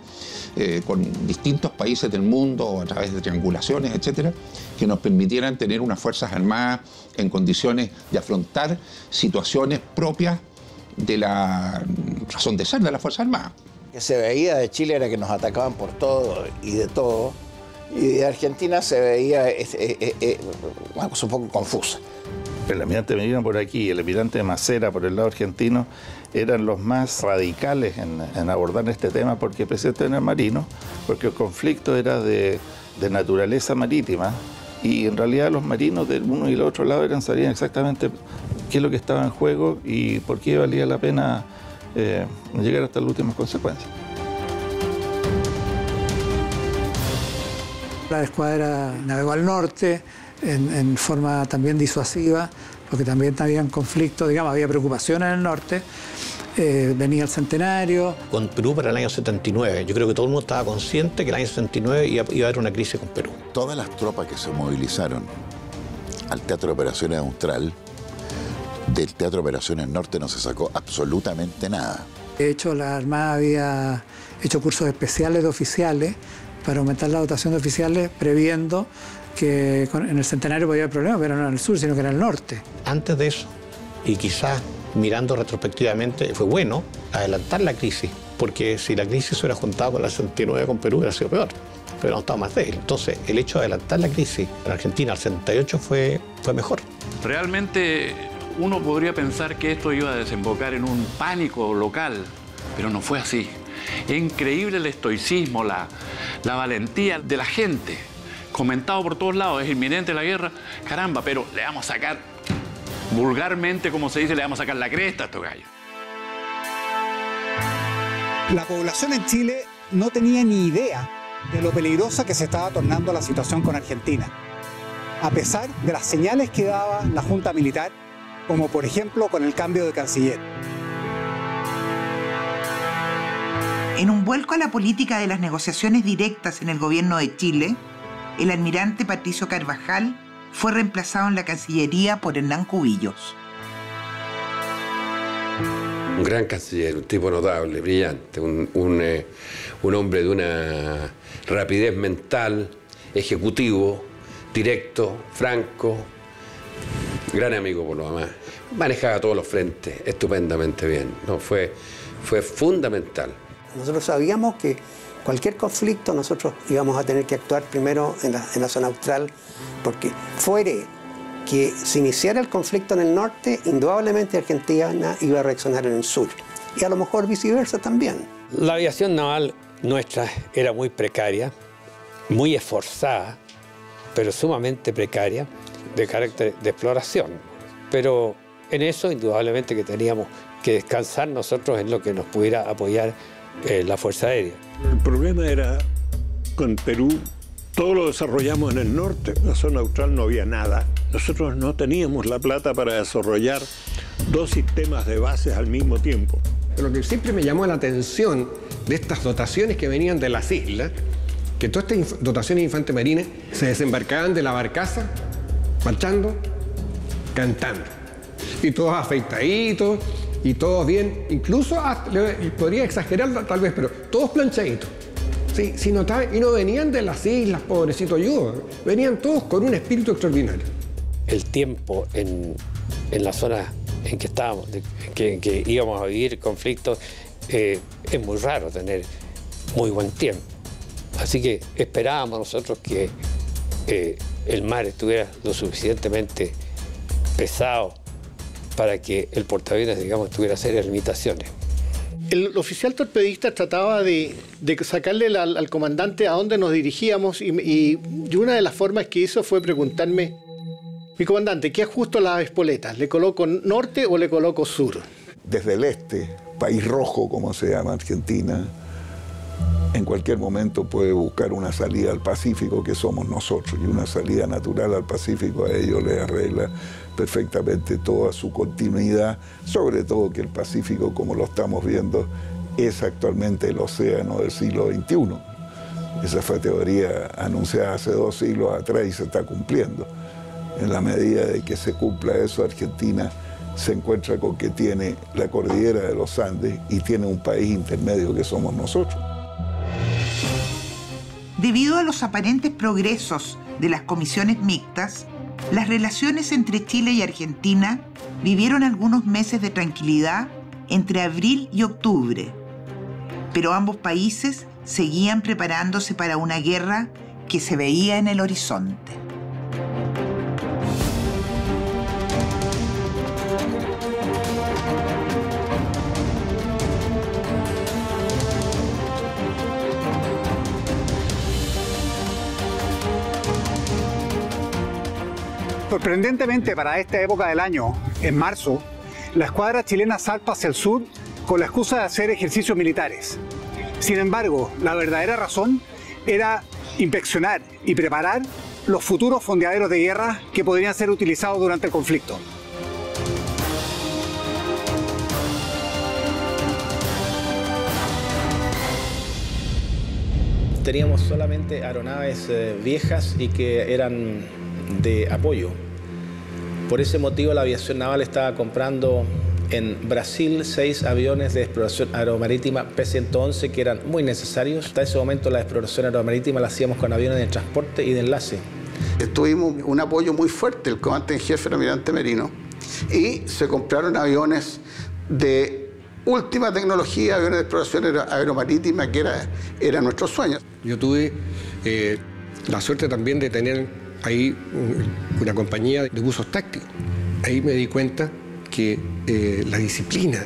S25: con distintos países del mundo, a través de triangulaciones, etcétera, que nos permitieran tener unas fuerzas armadas en condiciones de afrontar situaciones propias de la razón de ser de las Fuerzas Armadas.
S26: Lo que se veía de Chile era que nos atacaban por todo y de todo, y de Argentina se veía una cosa un poco confusa.
S24: El almirante Medina por aquí y el almirante Macera por el lado argentino eran los más radicales en abordar este tema, porque el presidente era marino, porque el conflicto era de naturaleza marítima, y en realidad los marinos del uno y del otro lado sabían exactamente qué es lo que estaba en juego y por qué valía la pena llegar hasta las últimas consecuencias.
S7: La escuadra navegó al norte en forma también disuasiva, porque también habían conflictos, digamos, había preocupación en el norte. Venía el centenario.
S14: Con Perú para el año 79. Yo creo que todo el mundo estaba consciente que el año 79 iba a haber una crisis con Perú.
S21: Todas las tropas que se movilizaron al Teatro de Operaciones Austral, del Teatro de Operaciones Norte no se sacó absolutamente nada.
S7: De hecho, la Armada había hecho cursos especiales de oficiales para aumentar la dotación de oficiales, previendo que en el centenario podía haber problemas, pero no en el sur, sino que era el norte.
S14: Antes de eso, y quizás mirando retrospectivamente, fue bueno adelantar la crisis, porque si la crisis se hubiera juntado con la 69 con Perú, hubiera sido peor, pero no estaba más débil. Entonces, el hecho de adelantar la crisis en Argentina al 78 fue mejor.
S9: Realmente uno podría pensar que esto iba a desembocar en un pánico local, pero no fue así. Es increíble el estoicismo, la valentía de la gente. Comentado por todos lados, es inminente la guerra, caramba, pero le vamos a sacar, vulgarmente como se dice, le vamos a sacar la cresta a estos gallos.
S6: La población en Chile no tenía ni idea de lo peligrosa que se estaba tornando la situación con Argentina, a pesar de las señales que daba la Junta Militar, como por ejemplo con el cambio de canciller.
S1: En un vuelco a la política de las negociaciones directas en el gobierno de Chile, el almirante Patricio Carvajal fue reemplazado en la Cancillería por Hernán Cubillos.
S11: Un gran canciller, un tipo notable, brillante, un hombre de una rapidez mental, ejecutivo, directo, franco, gran amigo por lo demás. Manejaba todos los frentes estupendamente bien, ¿no? Fue fundamental.
S3: Nosotros sabíamos que cualquier conflicto nosotros íbamos a tener que actuar primero en la zona austral, porque fuere que se iniciara el conflicto en el norte, indudablemente Argentina iba a reaccionar en el sur, y a lo mejor viceversa también.
S14: La aviación naval nuestra era muy precaria, muy esforzada, pero sumamente precaria, de carácter de exploración. Pero en eso indudablemente que teníamos que descansar nosotros en lo que nos pudiera apoyar la Fuerza Aérea.
S13: El problema era con Perú, todo lo desarrollamos en el norte, en la zona austral no había nada. Nosotros no teníamos la plata para desarrollar dos sistemas de bases al mismo tiempo.
S8: Lo que siempre me llamó la atención de estas dotaciones que venían de las islas, que todas estas dotaciones de infantes marines se desembarcaban de la barcaza, marchando, cantando. Y todos afeitaditos, y todos bien, incluso, podría exagerar tal vez, pero todos planchaditos. Sí, si notaban, y no venían de las islas, pobrecito yo, venían todos con un espíritu extraordinario.
S14: El tiempo en la zona en que estábamos, que íbamos a vivir conflictos, es muy raro tener muy buen tiempo. Así que esperábamos nosotros que el mar estuviera lo suficientemente pesado para que el portaaviones, digamos, tuviera serias limitaciones.
S10: El oficial torpedista trataba de sacarle al comandante a dónde nos dirigíamos y una de las formas que hizo fue preguntarme: mi comandante, ¿qué ajusto las espoletas? ¿Le coloco norte o le coloco sur?
S16: Desde el este, país rojo como se llama Argentina, en cualquier momento puede buscar una salida al Pacífico, que somos nosotros, y una salida natural al Pacífico a ellos les arregla perfectamente toda su continuidad, sobre todo que el Pacífico, como lo estamos viendo, es actualmente el océano del siglo XXI. Esa fue teoría anunciada hace 2 siglos atrás y se está cumpliendo. En la medida de que se cumpla eso, Argentina se encuentra con que tiene la cordillera de los Andes y tiene un país intermedio que somos nosotros.
S1: Debido a los aparentes progresos de las comisiones mixtas, las relaciones entre Chile y Argentina vivieron algunos meses de tranquilidad entre abril y octubre, pero ambos países seguían preparándose para una guerra que se veía en el horizonte.
S6: Sorprendentemente para esta época del año, en marzo, la escuadra chilena salta hacia el sur con la excusa de hacer ejercicios militares. Sin embargo, la verdadera razón era inspeccionar y preparar los futuros fondeaderos de guerra que podrían ser utilizados durante el conflicto.
S17: Teníamos solamente aeronaves viejas y que eran de apoyo. Por ese motivo la aviación naval estaba comprando en Brasil 6 aviones de exploración aeromarítima P-111 que eran muy necesarios. Hasta ese momento la exploración aeromarítima la hacíamos con aviones de transporte y de enlace.
S19: Tuvimos un apoyo muy fuerte del comandante en jefe, el almirante Merino, y se compraron aviones de última tecnología, aviones de exploración aeromarítima, que era nuestro sueño.
S8: Yo tuve la suerte también de tener ahí una compañía de buzos tácticos. Ahí me di cuenta porque la disciplina,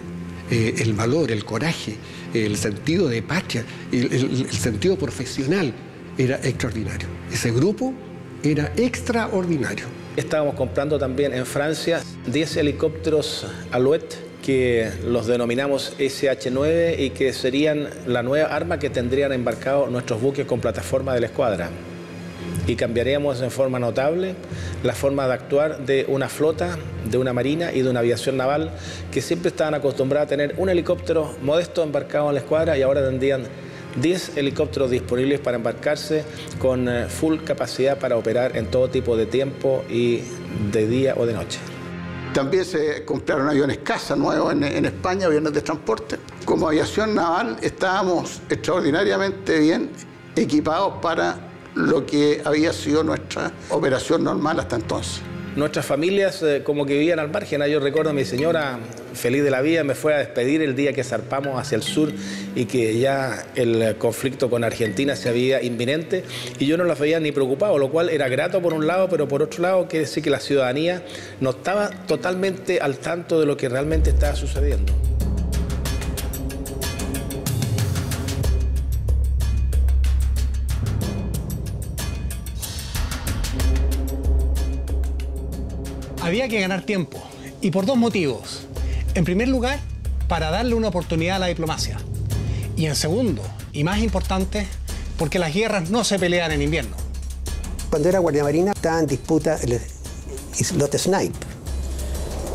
S8: el valor, el coraje, el sentido de patria, el sentido profesional era extraordinario. Ese grupo era extraordinario.
S17: Estábamos comprando también en Francia 10 helicópteros Alouette, que los denominamos SH-9 y que serían la nueva arma que tendrían embarcados nuestros buques con plataforma de la escuadra. Y cambiaríamos en forma notable la forma de actuar de una flota, de una marina y de una aviación naval que siempre estaban acostumbradas a tener un helicóptero modesto embarcado en la escuadra, y ahora tendrían 10 helicópteros disponibles para embarcarse con full capacidad para operar en todo tipo de tiempo y de día o de noche.
S19: También se compraron aviones caza nuevos en España, aviones de transporte. Como aviación naval estábamos extraordinariamente bien equipados para lo que había sido nuestra operación normal hasta entonces.
S17: Nuestras familias como que vivían al margen. Yo recuerdo a mi señora, feliz de la vida, me fue a despedir el día que zarpamos hacia el sur y que ya el conflicto con Argentina se había inminente, y yo no las veía ni preocupado, lo cual era grato por un lado, pero por otro lado quiere decir que la ciudadanía no estaba totalmente al tanto de lo que realmente estaba sucediendo.
S2: Había que ganar tiempo, y por dos motivos. En primer lugar, para darle una oportunidad a la diplomacia. Y en segundo, y más importante, porque las guerras no se pelean en invierno.
S3: Cuando era guardia marina estaba en disputa el islote Snipe.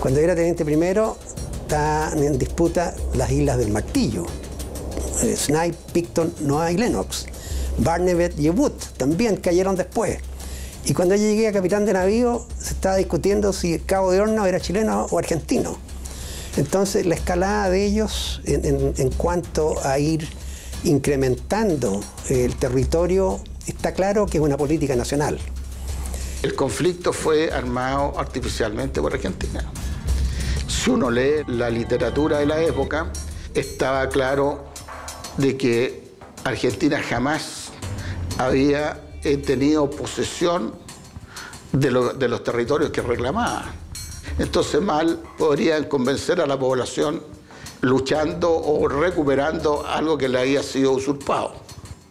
S3: Cuando era teniente primero estaban en disputa las islas del Martillo. Snipe, Picton, Noa y Lennox. Barnevet y Wood también cayeron después. Y cuando yo llegué a capitán de navío, se estaba discutiendo si el Cabo de Hornos era chileno o argentino. Entonces, la escalada de ellos en cuanto a ir incrementando el territorio, está claro que es una política nacional.
S19: El conflicto fue armado artificialmente por Argentina. Si uno lee la literatura de la época, estaba claro de que Argentina jamás había tenido posesión de los territorios que reclamaba. Entonces mal podrían convencer a la población luchando o recuperando algo que le había sido usurpado.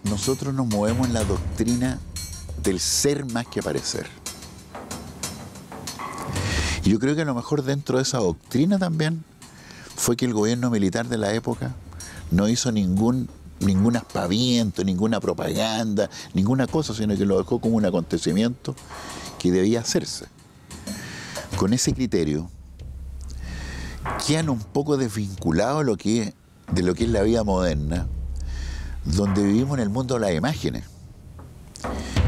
S21: Nosotros nos movemos en la doctrina del ser más que parecer. Y yo creo que a lo mejor dentro de esa doctrina también fue que el gobierno militar de la época no hizo ningún aspaviento, ninguna propaganda, ninguna cosa, sino que lo dejó como un acontecimiento que debía hacerse. Con ese criterio, quedan un poco desvinculados de lo que es la vida moderna, donde vivimos en el mundo de las imágenes,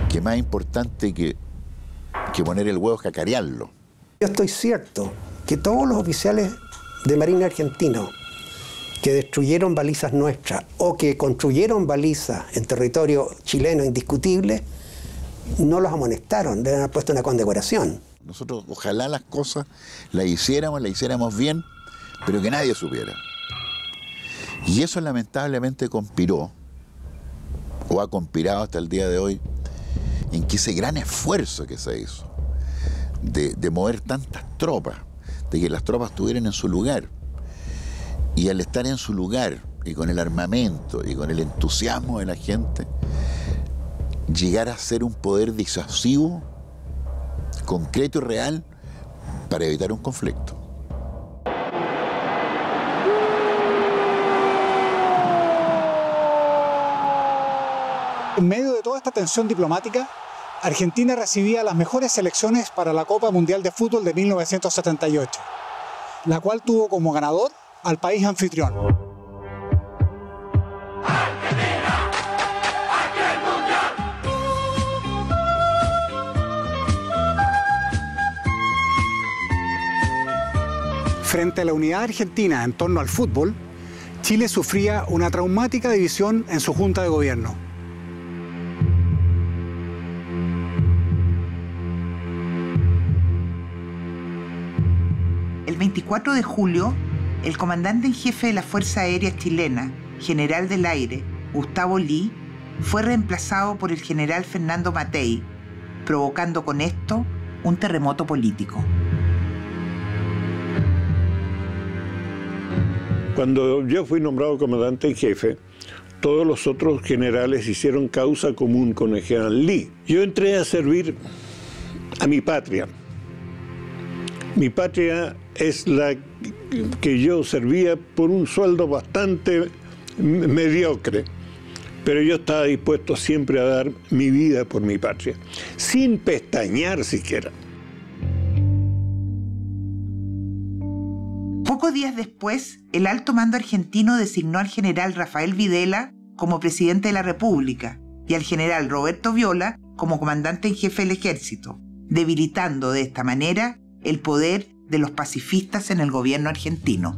S21: que más importante que poner el huevo es cacarearlo.
S3: Yo estoy cierto que todos los oficiales de Marina argentinos que destruyeron balizas nuestras o que construyeron balizas en territorio chileno indiscutible, no los amonestaron, deben haber puesto una condecoración.
S21: Nosotros ojalá las cosas las hiciéramos bien, pero que nadie supiera. Y eso lamentablemente conspiró, o ha conspirado hasta el día de hoy, en que ese gran esfuerzo que se hizo de mover tantas tropas, de que las tropas estuvieran en su lugar, y al estar en su lugar, y con el armamento, y con el entusiasmo de la gente, llegar a ser un poder disuasivo, concreto y real, para evitar un conflicto.
S6: En medio de toda esta tensión diplomática, Argentina recibía las mejores selecciones para la Copa Mundial de Fútbol de 1978, la cual tuvo como ganador al país anfitrión. Frente a la unidad argentina en torno al fútbol, Chile sufría una traumática división en su junta de gobierno.
S1: El 24 de julio, el comandante en jefe de la Fuerza Aérea Chilena, general del aire, Gustavo Lee, fue reemplazado por el general Fernando Matei, provocando con esto un terremoto político.
S13: Cuando yo fui nombrado comandante en jefe, todos los otros generales hicieron causa común con el general Lee. Yo entré a servir a mi patria. Mi patria es la que yo servía por un sueldo bastante mediocre, pero yo estaba dispuesto siempre a dar mi vida por mi patria, sin pestañear siquiera.
S1: Pocos días después, el alto mando argentino designó al general Rafael Videla como presidente de la República y al general Roberto Viola como comandante en jefe del ejército, debilitando de esta manera el poder de los pacifistas en el gobierno argentino.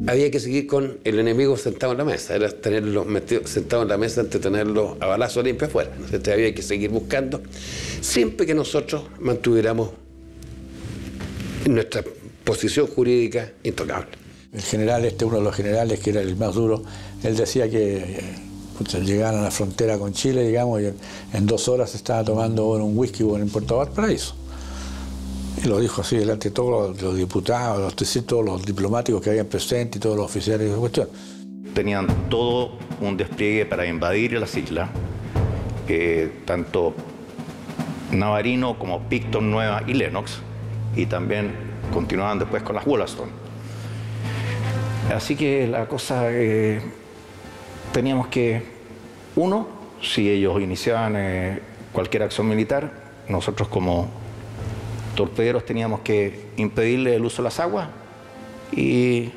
S5: Había que seguir con el enemigo sentado en la mesa, era tenerlos sentados en la mesa antes de tenerlos a balazo limpio afuera. Entonces había que seguir buscando, siempre que nosotros mantuviéramos nuestra posición jurídica intocable.
S12: El general, uno de los generales que era el más duro, él decía que llegaban a la frontera con Chile, digamos, y en 2 horas se estaba tomando un whisky en Puerto Valparaíso. Y lo dijo así delante de todos los diputados, todos los diplomáticos que habían presentes y todos los oficiales de cuestión.
S15: Tenían todo un despliegue para invadir las islas, tanto Navarino como Picton Nueva y Lennox, y también continuaban después con las Wollaston. Así que la cosa, teníamos que, uno, si ellos iniciaban cualquier acción militar, nosotros como torpederos teníamos que impedirle el uso de las aguas y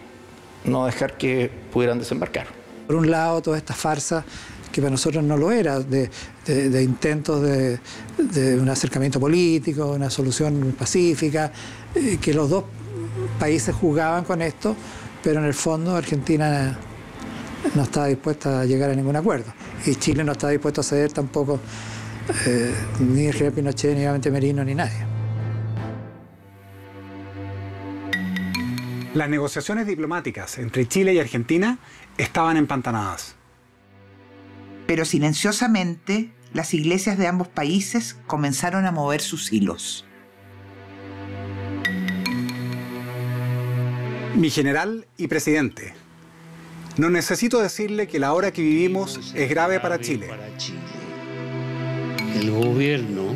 S15: no dejar que pudieran desembarcar.
S7: Por un lado, toda esta farsa, que para nosotros no lo era, de intentos de un acercamiento político, una solución pacífica, que los dos países jugaban con esto, pero en el fondo Argentina no estaba dispuesta a llegar a ningún acuerdo. Y Chile no estaba dispuesto a ceder tampoco, ni el general Pinochet, ni Valente Merino, ni nadie.
S6: Las negociaciones diplomáticas entre Chile y Argentina estaban empantanadas.
S1: Pero silenciosamente, las iglesias de ambos países comenzaron a mover sus hilos.
S6: Mi general y presidente, no necesito decirle que la hora que vivimos es grave para Chile.
S18: El gobierno,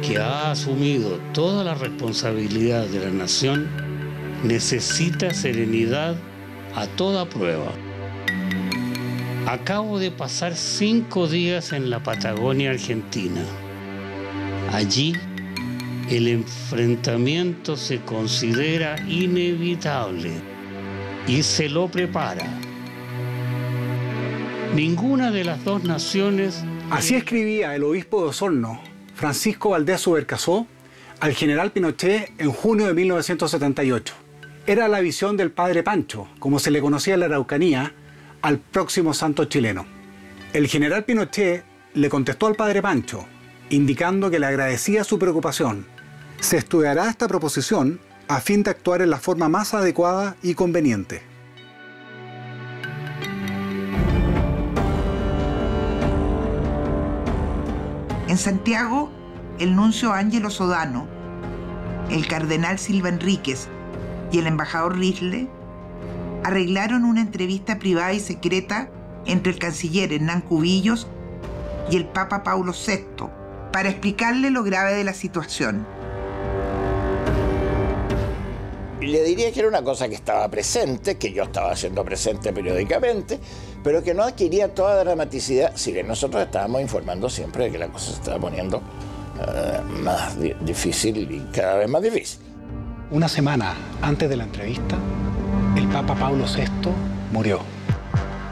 S18: que ha asumido toda la responsabilidad de la nación, necesita serenidad a toda prueba. Acabo de pasar 5 días en la Patagonia Argentina. Allí, el enfrentamiento se considera inevitable y se lo prepara. Ninguna de las dos naciones...
S6: Así escribía el obispo de Osorno, Francisco Valdés Subercasó, al general Pinochet en junio de 1978. Era la visión del padre Pancho, como se le conocía en la Araucanía, al próximo santo chileno. El general Pinochet le contestó al padre Pancho, indicando que le agradecía su preocupación. Se estudiará esta proposición a fin de actuar en la forma más adecuada y conveniente.
S1: En Santiago, el nuncio Ángelo Sodano, el cardenal Silva Enríquez y el embajador Risle arreglaron una entrevista privada y secreta entre el canciller Hernán Cubillos y el Papa Paulo VI para explicarle lo grave de la situación.
S26: Le diría que era una cosa que estaba presente, que yo estaba haciendo presente periódicamente, pero que no adquiría toda dramaticidad, si bien nosotros estábamos informando siempre de que la cosa se estaba poniendo más difícil y cada vez más difícil.
S2: Una semana antes de la entrevista, el Papa Paulo VI murió.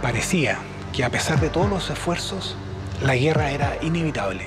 S2: Parecía que a pesar de todos los esfuerzos, la guerra era inevitable.